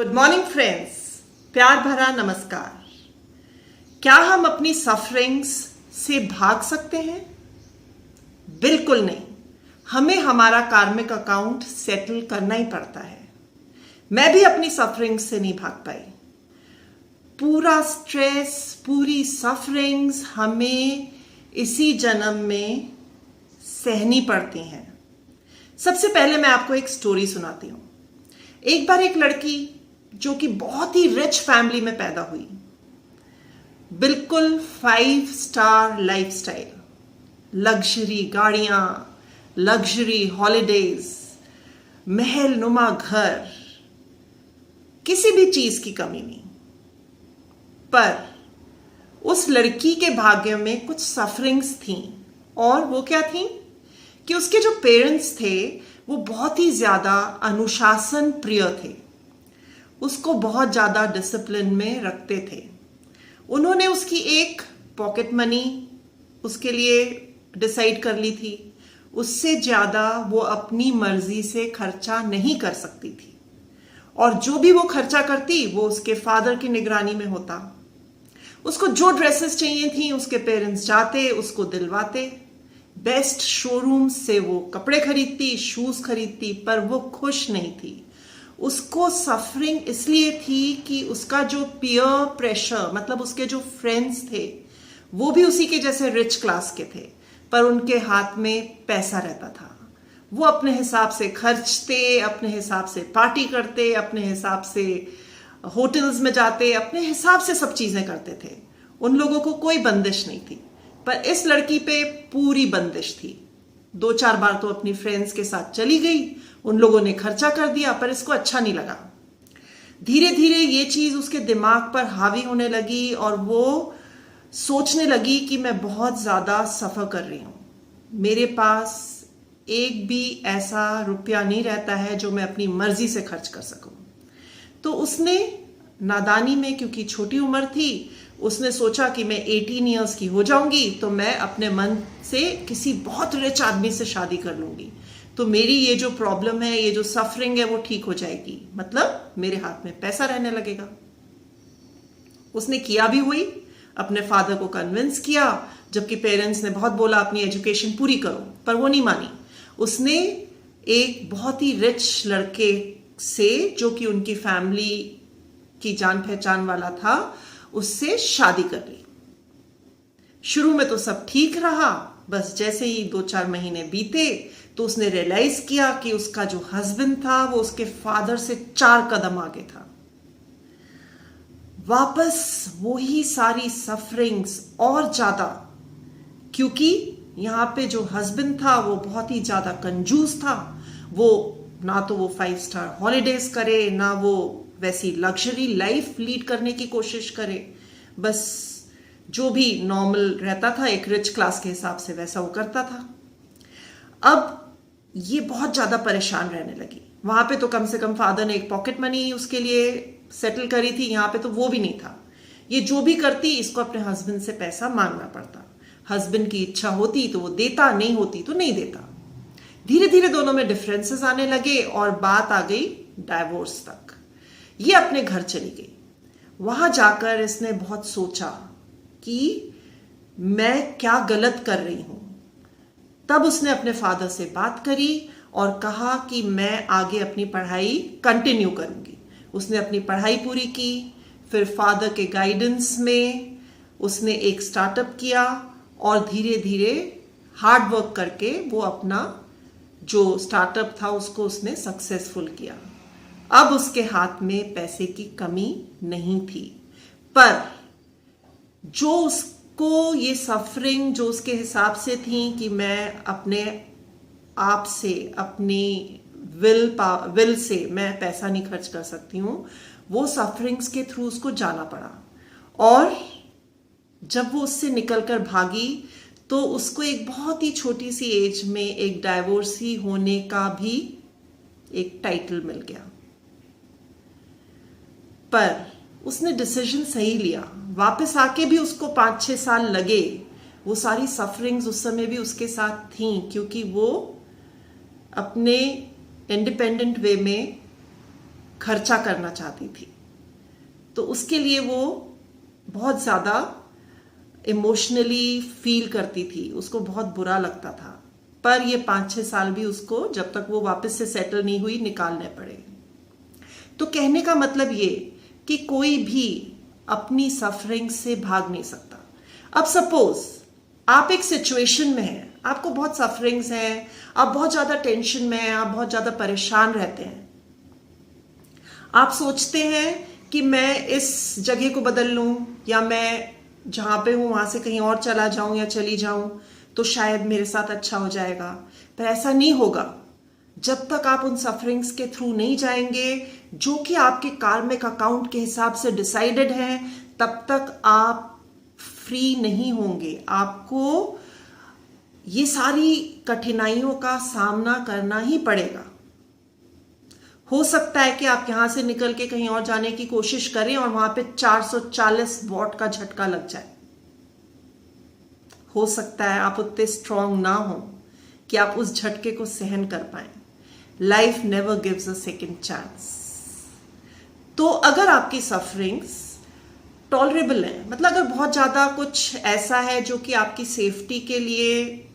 Good morning friends, प्यार भरा नमस्कार। क्या हम अपनी सफरिंग्स से भाग सकते हैं? बिल्कुल नहीं। हमें हमारा कार्मिक अकाउंट सेटल करना ही पड़ता है। मैं भी अपनी सफरिंग्स से नहीं भाग पाई। पूरा स्ट्रेस, पूरी सफरिंग्स हमें इसी जन्म में सहनी पड़ती हैं। सबसे पहले मैं आपको एक स्टोरी सुनाती हूं। एक बार एक लड़की जो कि बहुत ही रिच फैमिली में पैदा हुई, बिल्कुल 5 स्टार लाइफस्टाइल, लग्जरी गाड़ियां, लग्जरी हॉलिडेज, महल नुमा घर, किसी भी चीज की कमी नहीं। पर उस लड़की के भाग्य में कुछ सफरिंग्स थीं। और वो क्या थीं कि उसके जो पेरेंट्स थे वो बहुत ही ज्यादा अनुशासन प्रिय थे, उसको बहुत ज्यादा डिसिप्लिन में रखते थे। उन्होंने उसकी एक पॉकेट मनी उसके लिए डिसाइड कर ली थी। उससे ज्यादा वो अपनी मर्जी से खर्चा नहीं कर सकती थी, और जो भी वो खर्चा करती वो उसके फादर की निगरानी में होता। उसको जो ड्रेसेस चाहिए थी उसके पेरेंट्स जाते, उसको दिलवाते। बेस्ट शोरूम से वो कपड़े खरीदती, शूज खरीदती, पर वो खुश नहीं थी। उसको सफरिंग इसलिए थी कि उसका जो पीयर प्रेशर, मतलब उसके जो फ्रेंड्स थे वो भी उसी के जैसे रिच क्लास के थे, पर उनके हाथ में पैसा रहता था। वो अपने हिसाब से खर्चते, अपने हिसाब से पार्टी करते, अपने हिसाब से होटल्स में जाते, अपने हिसाब से सब चीजें करते थे। उन लोगों को कोई बंदिश नहीं थी, पर इस लड़की पे पूरी बंदिश थी। 2-4 बार तो अपनी फ्रेंड्स के साथ चली गई, उन लोगों ने खर्चा कर दिया, पर इसको अच्छा नहीं लगा। धीरे धीरे ये चीज उसके दिमाग पर हावी होने लगी और वो सोचने लगी कि मैं बहुत ज्यादा सफर कर रही हूं, मेरे पास एक भी ऐसा रुपया नहीं रहता है जो मैं अपनी मर्जी से खर्च कर सकूं। तो उसने नादानी में, क्योंकि छोटी उम्र थी, उसने सोचा कि मैं 18 इयर्स की हो जाऊंगी तो मैं अपने मन से किसी बहुत रिच आदमी से शादी कर लूंगी, तो मेरी ये जो प्रॉब्लम है, ये जो सफरिंग है वो ठीक हो जाएगी, मतलब मेरे हाथ में पैसा रहने लगेगा। उसने किया भी हुई, अपने फादर को कन्विंस किया, जबकि पेरेंट्स ने बहुत बोला अपनी एजुकेशन पूरी करो, पर वो नहीं मानी। उसने एक बहुत ही रिच लड़के से, जो कि उनकी फैमिली की जान पहचान वाला था, उससे शादी कर ली। शुरू में तो सब ठीक रहा, बस जैसे ही 2-4 महीने बीते तो उसने रियलाइज किया कि उसका जो हस्बैंड था वो उसके फादर से 4 कदम आगे था। वापस वही सारी सफरिंग्स और ज्यादा, क्योंकि यहां पे जो हस्बैंड था वो बहुत ही ज्यादा कंजूस था। वो ना तो वो 5 स्टार हॉलिडेज करे, ना वो वैसी लग्जरी लाइफ लीड करने की कोशिश करे, बस जो भी नॉर्मल रहता था एक रिच क्लास के हिसाब से वैसा वो करता था। अब ये बहुत ज्यादा परेशान रहने लगी। वहां पे तो कम से कम फादर ने एक पॉकेट मनी उसके लिए सेटल करी थी, यहां पे तो वो भी नहीं था। ये जो भी करती, इसको अपने हस्बैंड से पैसा मांगना पड़ता। हस्बैंड की इच्छा होती तो वो देता, नहीं होती तो नहीं देता। धीरे धीरे दोनों में डिफरेंसेस आने लगे और बात आ गई डाइवोर्स तक। ये अपने घर चली गई। वहां जाकर इसने बहुत सोचा कि मैं क्या गलत कर रही हूं। तब उसने अपने फादर से बात करी और कहा कि मैं आगे अपनी पढ़ाई कंटिन्यू करूंगी। उसने अपनी पढ़ाई पूरी की, फिर फादर के गाइडेंस में उसने एक स्टार्टअप किया और धीरे धीरे हार्ड वर्क करके वो अपना जो स्टार्टअप था उसको उसने सक्सेसफुल किया। अब उसके हाथ में पैसे की कमी नहीं थी, पर जो उसको ये सफरिंग जो उसके हिसाब से थी कि मैं अपने आप से, अपनी विल से मैं पैसा नहीं खर्च कर सकती हूं, वो सफरिंग्स के थ्रू उसको जाना पड़ा। और जब वो उससे निकलकर भागी तो उसको एक बहुत ही छोटी सी एज में एक डाइवोर्सी होने का भी एक टाइटल मिल गया। पर उसने डिसीजन सही लिया। वापस आके भी उसको 5-6 साल लगे। वो सारी सफरिंग्स उस समय भी उसके साथ थीं, क्योंकि वो अपने इंडिपेंडेंट वे में खर्चा करना चाहती थी। तो उसके लिए वो बहुत ज़्यादा इमोशनली फील करती थी, उसको बहुत बुरा लगता था। पर ये 5-6 साल भी उसको, जब तक वो वापस से सेटल नहीं हुई, निकालने पड़े। तो कहने का मतलब ये कि कोई भी अपनी सफरिंग से भाग नहीं सकता। अब सपोज आप एक सिचुएशन में हैं, आपको बहुत सफरिंग्स हैं, आप बहुत ज़्यादा टेंशन में हैं, आप बहुत ज़्यादा परेशान रहते हैं। आप सोचते हैं कि मैं इस जगह को बदल लूं, या मैं जहां पे हूं वहां से कहीं और चला जाऊं या चली जाऊं तो शायद मेरे साथ अच्छा हो जाएगा। पर ऐसा नहीं होगा जब तक आप उन सफरिंग्स के थ्रू नहीं जाएंगे जो कि आपके कार्मिक अकाउंट के हिसाब से डिसाइडेड हैं। तब तक आप फ्री नहीं होंगे। आपको ये सारी कठिनाइयों का सामना करना ही पड़ेगा। हो सकता है कि आप यहां से निकल के कहीं और जाने की कोशिश करें और वहां पे 440 वॉट का झटका लग जाए। हो सकता है आप उतने स्ट्रांग ना हो कि आप उस झटके को सहन कर पाए। Life never gives a second chance. तो अगर आपकी सफरिंग्स टॉलरेबल है, मतलब अगर बहुत ज्यादा कुछ ऐसा है जो कि आपकी सेफ्टी के लिए,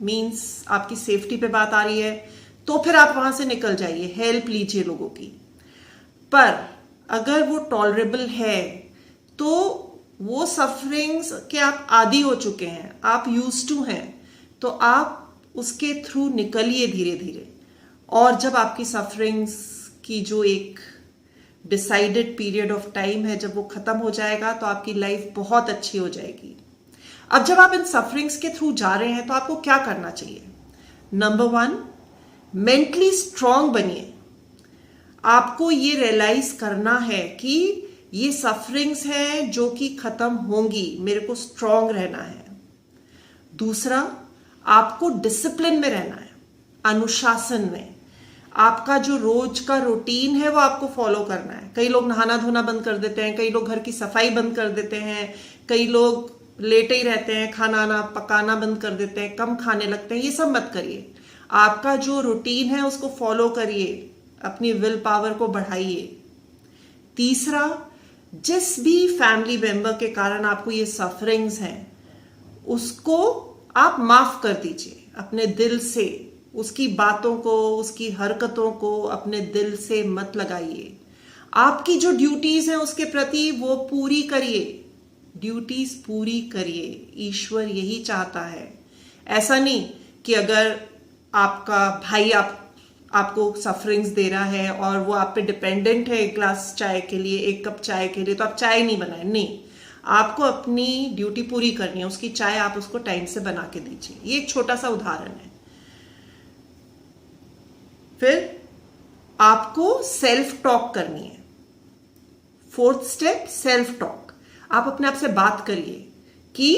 मींस आपकी सेफ्टी पे बात आ रही है, तो फिर आप वहां से निकल जाइए, हेल्प लीजिए लोगों की। पर अगर वो टॉलरेबल है तो वो सफरिंग्स के आप आदी हो चुके हैं, आप यूज्ड टू हैं, तो आप उसके थ्रू निकलिए धीरे धीरे। और जब आपकी सफरिंग्स की जो एक डिसाइडेड पीरियड ऑफ टाइम है, जब वो खत्म हो जाएगा तो आपकी लाइफ बहुत अच्छी हो जाएगी। अब जब आप इन सफरिंग्स के थ्रू जा रहे हैं तो आपको क्या करना चाहिए? नंबर 1, मेंटली स्ट्रांग बनिए। आपको ये रियलाइज करना है कि ये सफरिंग्स हैं जो कि खत्म होंगी, मेरे को स्ट्रांग रहना है। दूसरा, आपको डिसिप्लिन में रहना है, अनुशासन में। आपका जो रोज का रूटीन है वो आपको फॉलो करना है। कई लोग नहाना धोना बंद कर देते हैं, कई लोग घर की सफाई बंद कर देते हैं, कई लोग लेटे ही रहते हैं, खाना पकाना बंद कर देते हैं, कम खाने लगते हैं। ये सब मत करिए। आपका जो रूटीन है उसको फॉलो करिए, अपनी विल पावर को बढ़ाइए। तीसरा, जिस भी फैमिली मेंबर के कारण आपको ये सफरिंग्स हैं उसको आप माफ कर दीजिए अपने दिल से। उसकी बातों को, उसकी हरकतों को अपने दिल से मत लगाइए। आपकी जो ड्यूटीज हैं उसके प्रति वो पूरी करिए, ड्यूटीज पूरी करिए। ईश्वर यही चाहता है। ऐसा नहीं कि अगर आपका भाई आपको सफरिंग्स दे रहा है और वो आप पे डिपेंडेंट है एक ग्लास चाय के लिए, एक कप चाय के लिए, तो आप चाय नहीं बनाए। नहीं, आपको अपनी ड्यूटी पूरी करनी है, उसकी चाय आप उसको टाइम से बना के दीजिए। ये एक छोटा सा उदाहरण है। फिर आपको सेल्फ टॉक करनी है। 4th step, self talk. आप अपने आप से बात करिए कि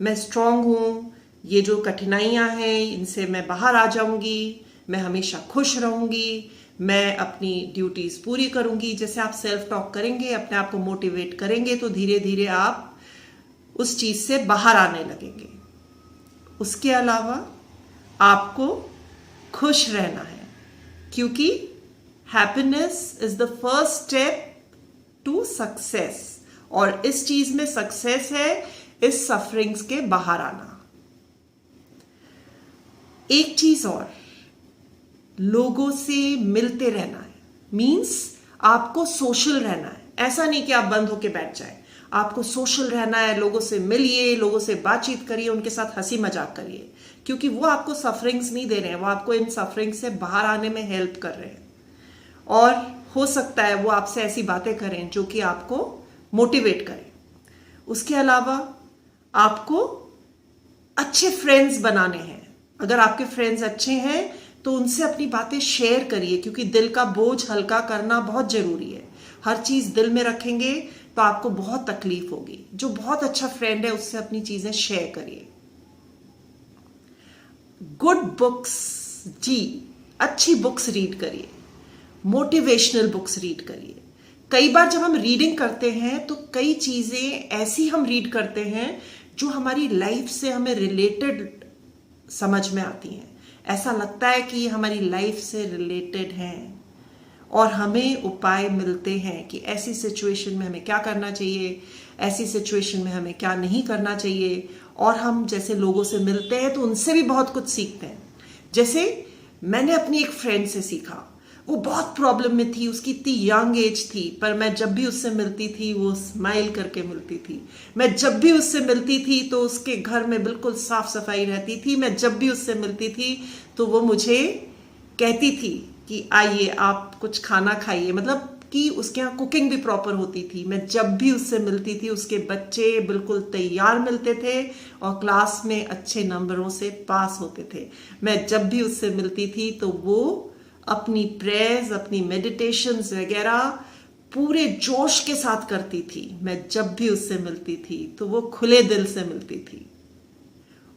मैं स्ट्रांग हूं, ये जो कठिनाइयां हैं इनसे मैं बाहर आ जाऊंगी, मैं हमेशा खुश रहूंगी, मैं अपनी ड्यूटीज पूरी करूंगी। जैसे आप सेल्फ टॉक करेंगे, अपने आप को मोटिवेट करेंगे, तो धीरे धीरे आप उस चीज से बाहर आने लगेंगे। उसके अलावा आपको खुश रहना है, क्योंकि happiness is the first step to success. और इस चीज में सक्सेस है इस सफरिंग्स के बाहर आना। एक चीज और, लोगों से मिलते रहना है। मींस आपको सोशल रहना है। ऐसा नहीं कि आप बंद होके बैठ जाए, आपको सोशल रहना है। लोगों से मिलिए, लोगों से बातचीत करिए, उनके साथ हंसी मजाक करिए, क्योंकि वो आपको सफरिंग्स नहीं दे रहे हैं, वो आपको इन सफरिंग से बाहर आने में हेल्प कर रहे हैं। और हो सकता है वो आपसे ऐसी बातें करें जो कि आपको मोटिवेट करें। उसके अलावा आपको अच्छे फ्रेंड्स बनाने हैं। अगर आपके फ्रेंड्स अच्छे हैं तो उनसे अपनी बातें शेयर करिए, क्योंकि दिल का बोझ हल्का करना बहुत जरूरी है। हर चीज दिल में रखेंगे तो आपको बहुत तकलीफ होगी। जो बहुत अच्छा फ्रेंड है उससे अपनी चीजें शेयर करिए। गुड बुक्स, जी, अच्छी बुक्स रीड करिए, मोटिवेशनल बुक्स रीड करिए। कई बार जब हम रीडिंग करते हैं तो कई चीजें ऐसी हम रीड करते हैं जो हमारी लाइफ से हमें रिलेटेड समझ में आती हैं। ऐसा लगता है कि ये हमारी लाइफ से रिलेटेड हैं और हमें उपाय मिलते हैं कि ऐसी सिचुएशन में हमें क्या करना चाहिए, ऐसी सिचुएशन में हमें क्या नहीं करना चाहिए। और हम जैसे लोगों से मिलते हैं तो उनसे भी बहुत कुछ सीखते हैं। जैसे मैंने अपनी एक फ्रेंड से सीखा, वो बहुत प्रॉब्लम में थी, उसकी इतनी यंग एज थी, पर मैं जब भी उससे मिलती थी वो स्माइल करके मिलती थी। मैं जब भी उससे मिलती थी तो उसके घर में बिल्कुल साफ सफाई रहती थी। मैं जब भी उससे मिलती थी तो वो मुझे कहती थी कि आइए आप कुछ खाना खाइए, मतलब कि उसके यहाँ कुकिंग भी प्रॉपर होती थी। मैं जब भी उससे मिलती थी उसके बच्चे बिल्कुल तैयार मिलते थे और क्लास में अच्छे नंबरों से पास होते थे। मैं जब भी उससे मिलती थी तो वो अपनी प्रेयर्स, अपनी मेडिटेशंस वगैरह पूरे जोश के साथ करती थी। मैं जब भी उससे मिलती थी तो वो खुले दिल से मिलती थी।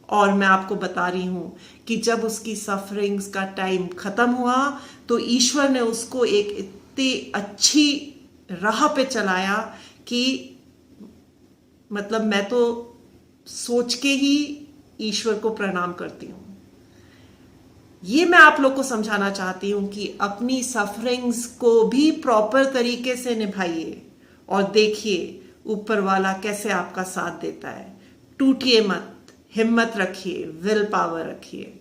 और मैं आपको बता रही हूं कि जब उसकी सफरिंग्स का टाइम खत्म हुआ तो ईश्वर ने उसको एक इतनी अच्छी राह पे चलाया कि मतलब मैं तो सोच के ही ईश्वर को प्रणाम करती हूं। ये मैं आप लोग को समझाना चाहती हूं कि अपनी सफरिंग्स को भी प्रॉपर तरीके से निभाइए और देखिए ऊपर वाला कैसे आपका साथ देता है। टूटिए मत, हिम्मत रखिए, विल पावर रखिए।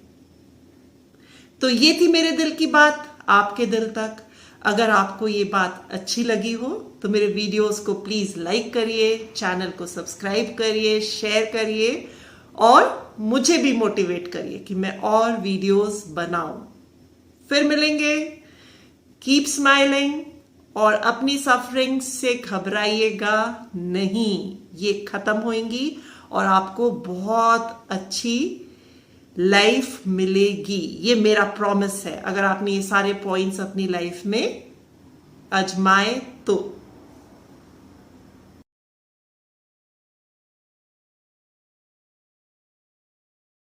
तो ये थी मेरे दिल की बात आपके दिल तक। अगर आपको ये बात अच्छी लगी हो तो मेरे वीडियोस को प्लीज लाइक करिए, चैनल को सब्सक्राइब करिए, शेयर करिए और मुझे भी मोटिवेट करिए कि मैं और वीडियोस बनाऊं। फिर मिलेंगे। कीप स्माइलिंग और अपनी सफरिंग से घबराइएगा नहीं, ये खत्म होंगी और आपको बहुत अच्छी लाइफ मिलेगी। ये मेरा प्रॉमिस है। अगर आपने ये सारे पॉइंट्स अपनी लाइफ में आजमाए तो